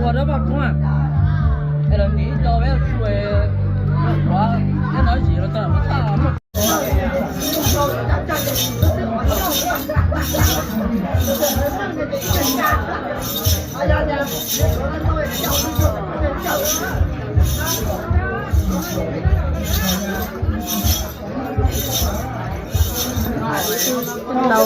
我这把空啊，哎，那你找外出哎，我那哪几了？咱们大嘛。เรา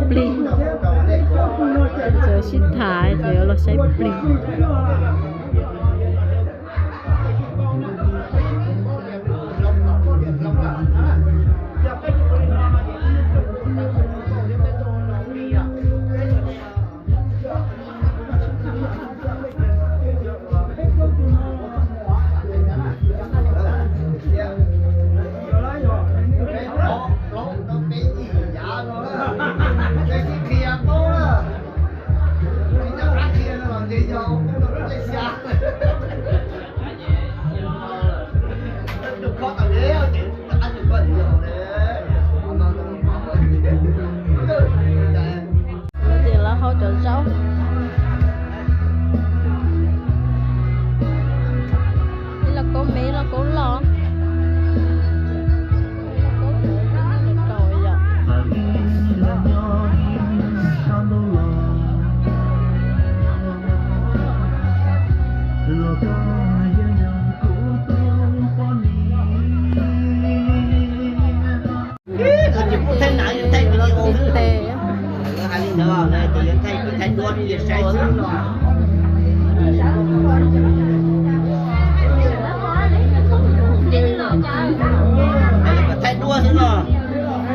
พลีชิ้นท้ายเดี๋ยวเราใช้ปลิง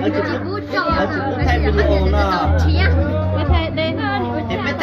Hãy subscribe cho kênh Ghiền Mì Gõ để không bỏ lỡ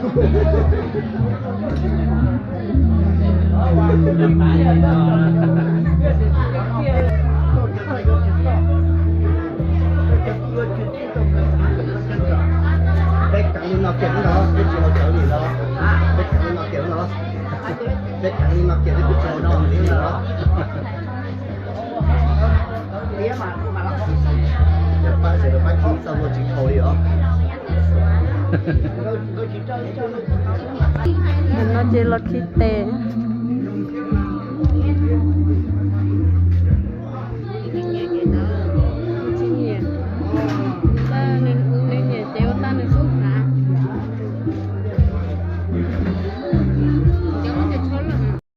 Bé cắn lên nó kiếm đó, biết chiều chở gì đó. Bé cắn lên nó kiếm đó. Bé cắn lên nó kiếm biết chiều chở gì đó. Để bạn sẽ được bạn chỉ xong rồi chỉ thôi đó. nó chỉ là khi tệ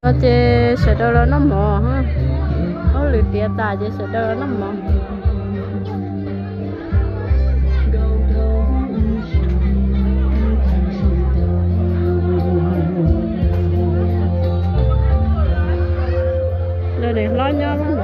nó chỉ sẽ đâu là nó mò ha nó lười tiệt tài chỉ sẽ đâu là nó mò để lo nhau lắm